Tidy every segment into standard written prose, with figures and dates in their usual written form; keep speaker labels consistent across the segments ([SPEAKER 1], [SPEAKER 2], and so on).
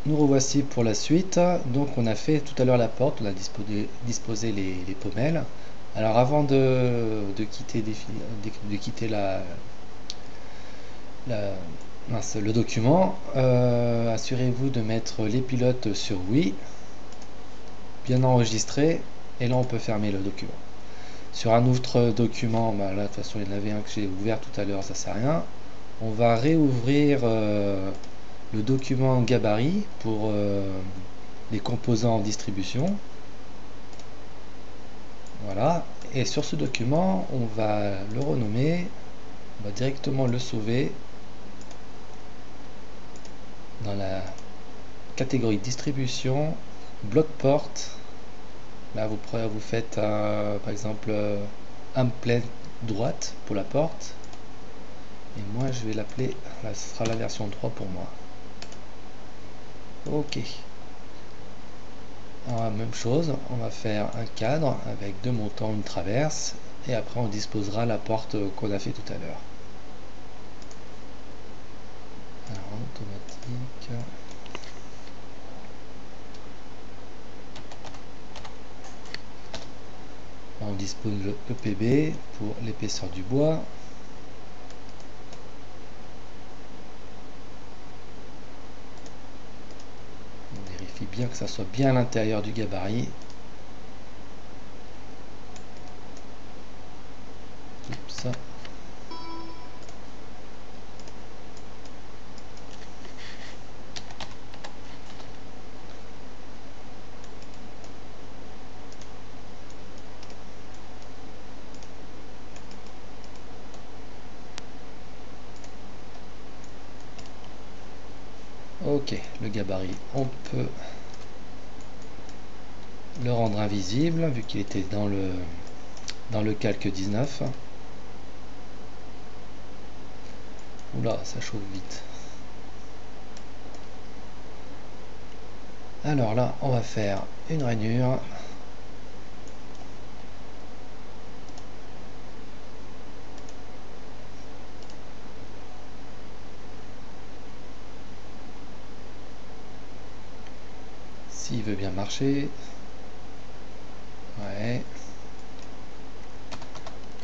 [SPEAKER 1] nous revoici pour la suite. Donc on a fait tout à l'heure la porte, on a disposé les pommelles. Alors avant de quitter le document, assurez-vous de mettre les pilotes sur oui, bien enregistré, et là on peut fermer le document. Sur un autre document, là de toute façon il y en avait un que j'ai ouvert tout à l'heure, ça sert à rien. On va réouvrir le document gabarit pour les composants en distribution. Voilà, et sur ce document on va le renommer, on va directement le sauver dans la catégorie distribution, bloc porte. Là vous faites par exemple un plein droite pour la porte, et moi je vais l'appeler, là ce sera la version 3 pour moi. Ok. Alors, même chose, on va faire un cadre avec deux montants, une traverse, et après on disposera la porte qu'on a fait tout à l'heure. Alors automatique. On dispose le EPB pour l'épaisseur du bois. On vérifie bien que ça soit bien à l'intérieur du gabarit. Oups. Ok, le gabarit, on peut le rendre invisible vu qu'il était dans le calque 19. Oula, ça chauffe vite. Alors là, on va faire une rainure. S'il veut bien marcher. Ouais.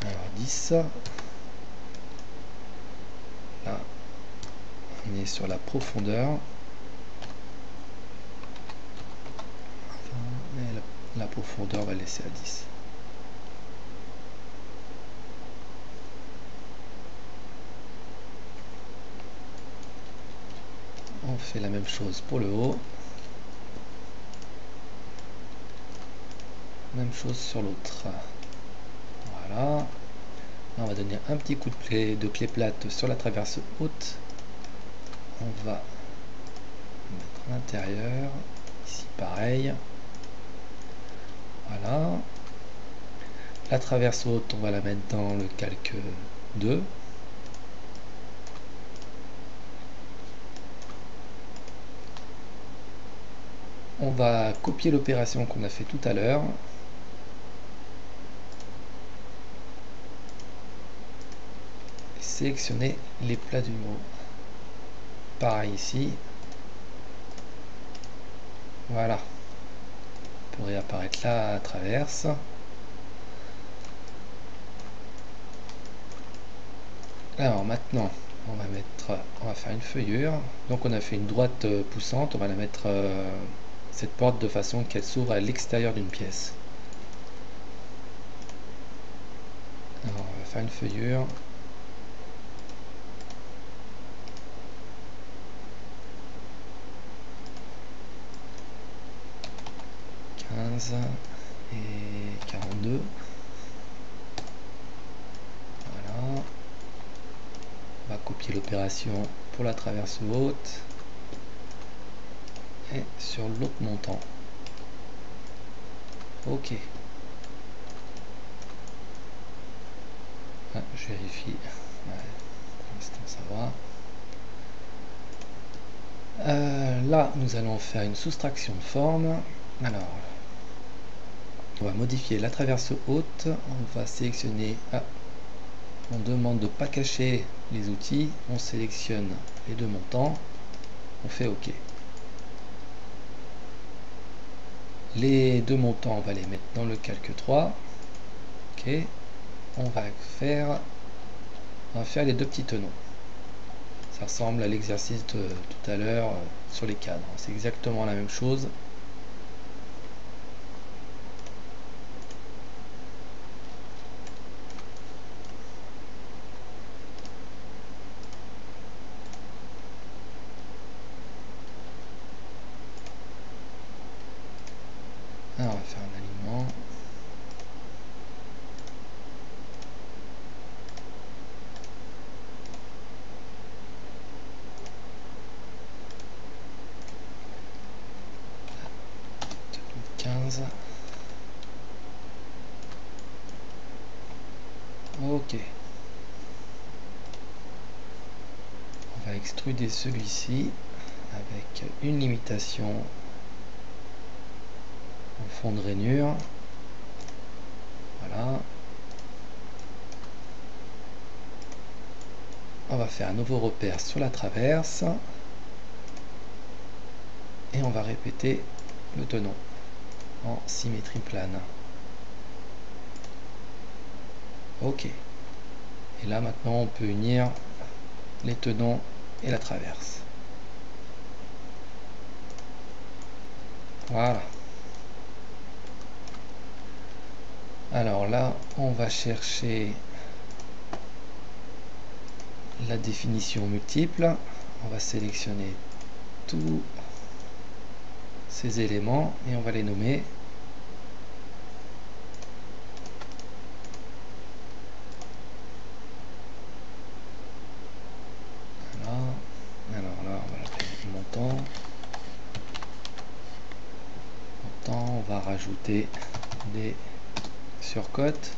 [SPEAKER 1] Alors 10. Là, on est sur la profondeur. Et la profondeur, on va laisser à 10. On fait la même chose pour le haut. Même chose sur l'autre. Voilà. Là, on va donner un petit coup de clé plate sur la traverse haute. On va mettre à l'intérieur. Ici pareil. Voilà. La traverse haute, on va la mettre dans le calque 2. On va copier l'opération qu'on a fait tout à l'heure. Sélectionner les plats du mot. Pareil ici. Voilà. Pour réapparaître là à traverse. Alors maintenant, on va faire une feuillure. Donc on a fait une droite poussante. On va la mettre cette porte de façon qu'elle s'ouvre à l'extérieur d'une pièce. Alors on va faire une feuillure. Et 42. Voilà. On va copier l'opération pour la traverse haute et sur l'autre montant. Ok. Ah, je vérifie. Ouais, pour l'instant ça va. Là, nous allons faire une soustraction de forme. Alors, on va modifier la traverse haute. On va sélectionner. On demande de ne pas cacher les outils. On sélectionne les deux montants. On fait OK. Les deux montants, on va les mettre dans le calque 3. Ok, on va faire les deux petits tenons. Ça ressemble à l'exercice de tout à l'heure sur les cadres. C'est exactement la même chose. Alors, on va faire un alignement. Ok. On va extruder celui-ci avec une limitation en fond de rainure. Voilà. On va faire un nouveau repère sur la traverse. Et on va répéter le tenon en symétrie plane. Ok. Et là maintenant on peut unir les tenons et la traverse. Voilà. Alors là on va chercher la définition multiple. On va sélectionner tous ces éléments et on va les nommer. Alors là, on va l'appeler montant. On va rajouter des surcotes.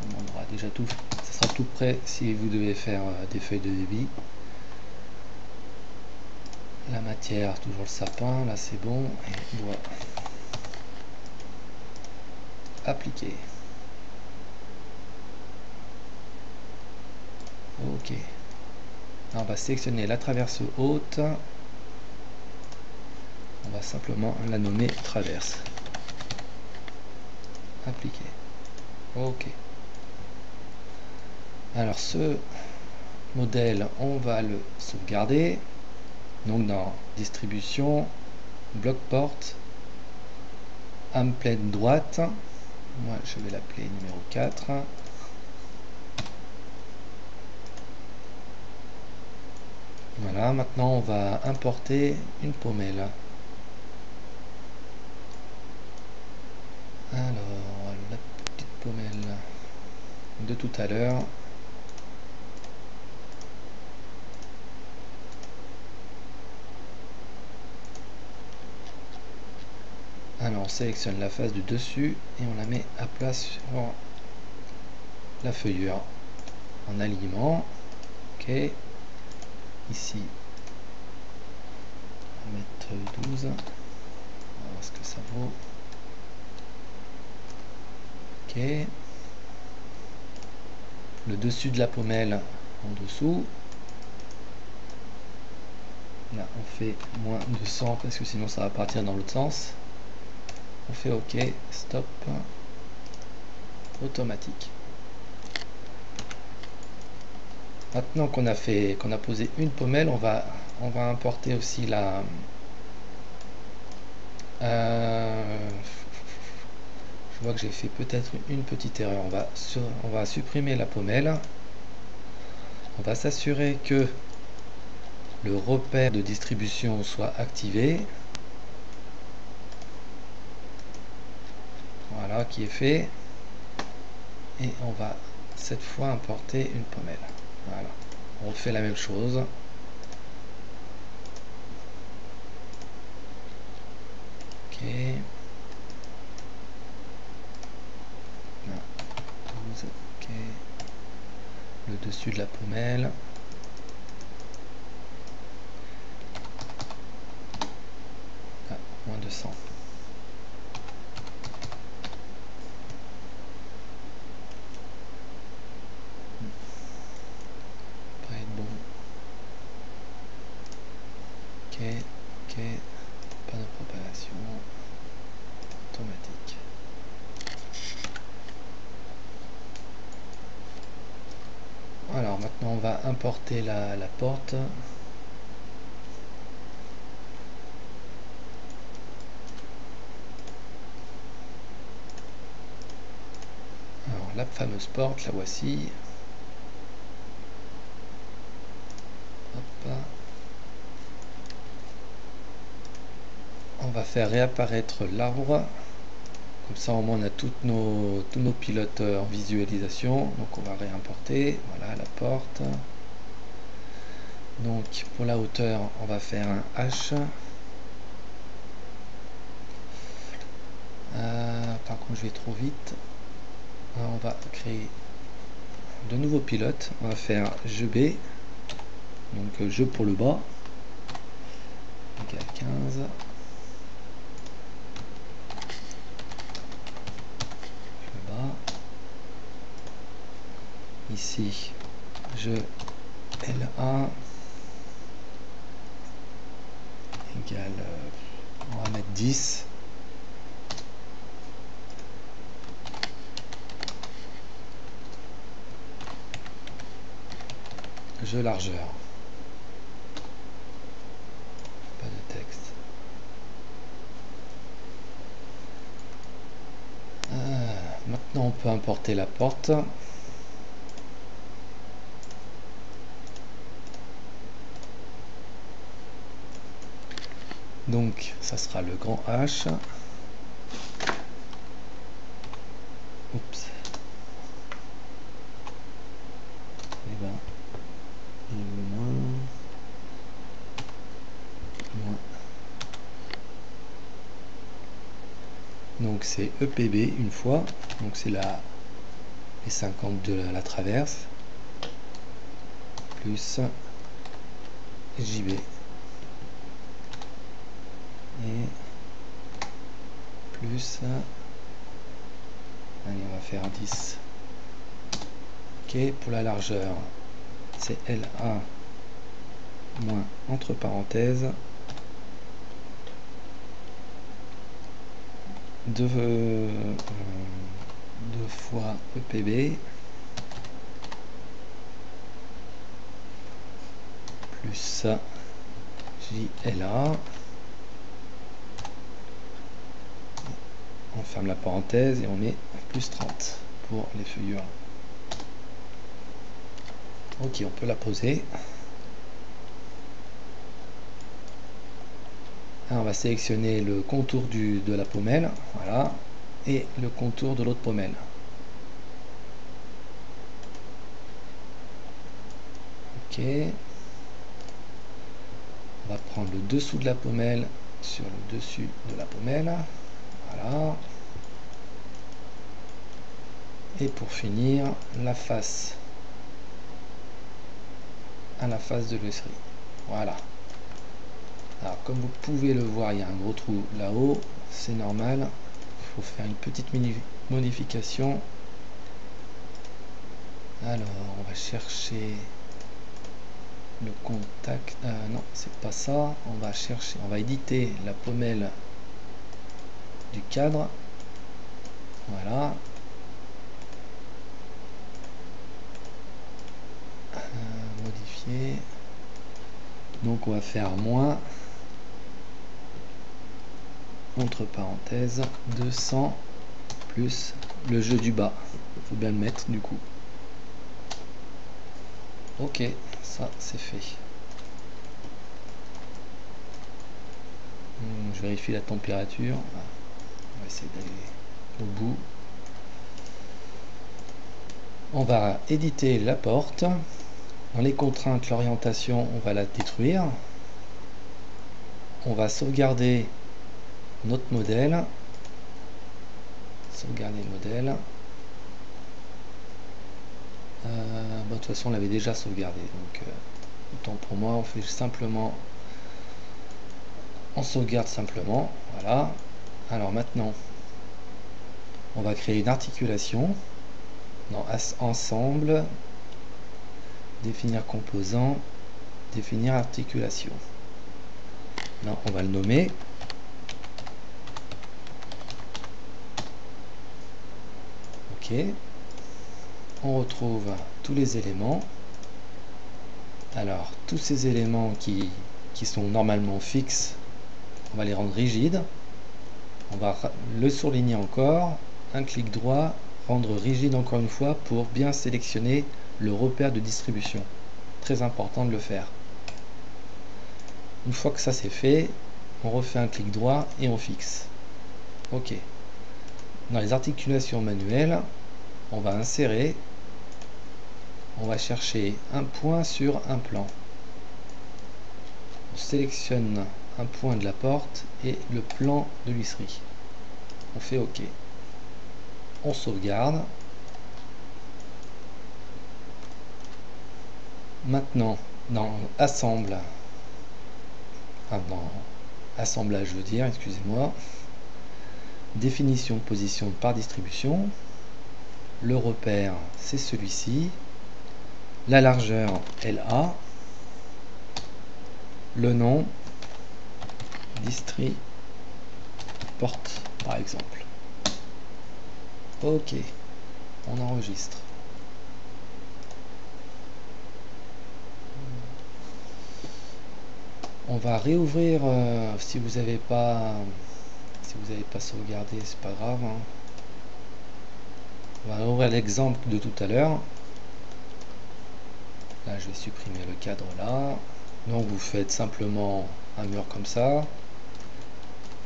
[SPEAKER 1] On aura déjà tout. Ça sera tout prêt si vous devez faire des feuilles de débit. La matière, toujours le sapin. Là, c'est bon. Et bois. Appliquer. Ok. Là, on va sélectionner la traverse haute. On va simplement la nommer traverse. Appliquer. Ok. Alors ce modèle, on va le sauvegarder. Donc dans distribution, bloc porte, âme pleine droite. Moi je vais l'appeler numéro 4. Voilà, maintenant on va importer une pommelle. Alors, la petite pommelle de tout à l'heure. Alors on sélectionne la face du dessus et on la met à plat sur la feuillure en alignement. Ok, ici on va mettre 12. On va voir ce que ça vaut. Ok, le dessus de la pommelle en dessous. Là on fait moins 200 parce que sinon ça va partir dans l'autre sens. On fait OK, stop, automatique. Maintenant qu'on a posé une pommelle, on va importer aussi la je vois que j'ai fait peut-être une petite erreur. On va supprimer la pommelle. On va s'assurer que le repère de distribution soit activé. Voilà, qui est fait. Et on va cette fois importer une pommelle. Voilà, on refait la même chose. Ok. Là, 12, ok. Le dessus de la pommelle. Ah, moins 200. Pas être bon. Ok, ok. panneau de propagation automatique. Alors maintenant on va importer la porte. Alors la fameuse porte, la voici. Hop. On va faire réapparaître l'arbre. Comme ça au moins on a tous nos pilotes en visualisation. Donc on va réimporter. Voilà la porte. Donc pour la hauteur on va faire un H. Par contre je vais trop vite. Alors, on va créer de nouveaux pilotes. On va faire jeu B. Donc jeu pour le bas. Égal 15. Le bas. Ici jeu LA. Égal, on va mettre 10. Jeu largeur. Pas de texte. Maintenant on peut importer la porte. Donc ça sera le grand H. Oups. Et ben, et le moins. Donc c'est EPB une fois, donc c'est les 50 de la traverse, plus JB, et plus, allez on va faire 10. Ok, pour la largeur, c'est LA moins entre parenthèses, 2 fois EPB plus JLA, on ferme la parenthèse et on met plus 30 pour les feuillures. Ok, on peut la poser. Alors on va sélectionner le contour de la pommelle, voilà, et le contour de l'autre pommelle. Ok. On va prendre le dessous de la pommelle sur le dessus de la pommelle. Voilà. Et pour finir, la face à la face de l'osserie. Voilà. Alors comme vous pouvez le voir, il y a un gros trou là-haut, c'est normal. Il faut faire une petite modification. Alors on va chercher le contact. Non, c'est pas ça. On va chercher, on va éditer la pommelle du cadre. Voilà. Modifier. Donc on va faire moins entre parenthèses 200 plus le jeu du bas. Il faut bien le mettre du coup. Ok, ça c'est fait. Je vérifie la température. On va essayer d'aller au bout. On va éditer la porte. Dans les contraintes, l'orientation, on va la détruire. On va sauvegarder notre modèle. Sauvegarder le modèle. De toute façon, on l'avait déjà sauvegardé. Donc, autant pour moi, on fait simplement. On sauvegarde simplement. Voilà. Alors maintenant, on va créer une articulation. Dans ensemble, définir composant, définir articulation. Non, on va le nommer. OK. On retrouve tous les éléments. Alors, tous ces éléments qui sont normalement fixes, on va les rendre rigides. On va le surligner encore, un clic droit, rendre rigide encore une fois pour bien sélectionner le repère de distribution. Très important de le faire. Une fois que ça c'est fait, on refait un clic droit et on fixe. OK. Dans les articulations manuelles, on va insérer, on va chercher un point sur un plan. On sélectionne un point de la porte et le plan de l'huisserie. On fait OK. On sauvegarde. Maintenant, dans Assemble, dans Assemblage, je veux dire, excusez-moi, définition de position par distribution. Le repère, c'est celui-ci. La largeur, LA. Le nom, distri porte, par exemple. OK, on enregistre. On va réouvrir, si vous n'avez pas sauvegardé, c'est pas grave, hein. On va ouvrir l'exemple de tout à l'heure. Là, je vais supprimer le cadre là. Donc, vous faites simplement un mur comme ça.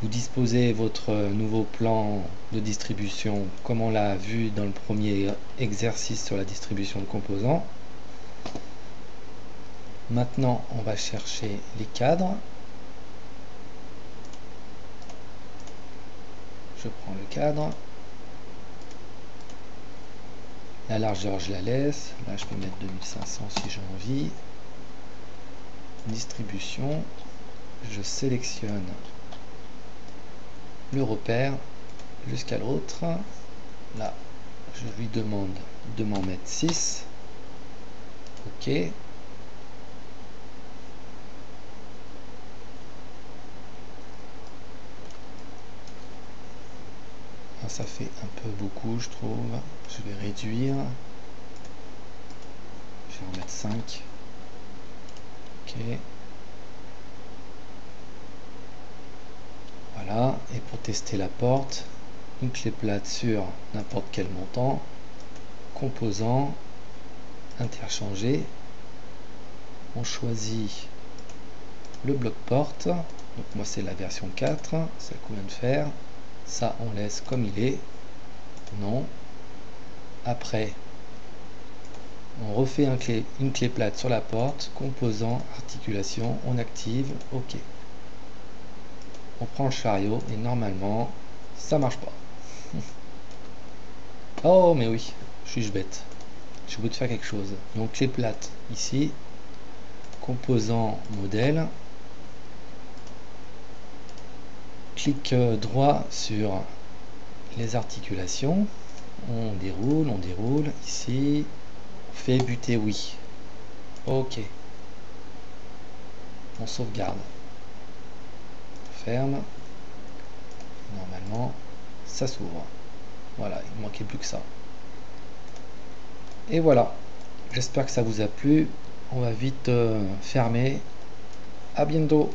[SPEAKER 1] Vous disposez votre nouveau plan de distribution comme on l'a vu dans le premier exercice sur la distribution de composants. Maintenant, on va chercher les cadres. Je prends le cadre. La largeur, je la laisse. Là, je peux mettre 2500 si j'ai envie. Distribution. Je sélectionne le repère jusqu'à l'autre. Là, je lui demande de m'en mettre 6. OK. Ça fait un peu beaucoup, je trouve. Je vais réduire. Je vais en mettre 5. OK. Voilà. Et pour tester la porte, une clé plate sur n'importe quel montant. Composant. Interchanger. On choisit le bloc porte. Donc moi c'est la version 4. C'est qu'on vient de faire. Ça, on laisse comme il est. Non. Après, on refait une clé plate sur la porte. Composant, articulation, on active. OK. On prend le chariot et normalement, ça marche pas. Oh, mais oui, suis-je bête. J'ai oublié de faire quelque chose. Donc, clé plate ici. Composant, modèle. Clic droit sur les articulations, on déroule, ici, on fait buter oui. OK. On sauvegarde. On ferme. Normalement, ça s'ouvre. Voilà, il ne manquait plus que ça. Et voilà. J'espère que ça vous a plu. On va vite fermer. À bientôt.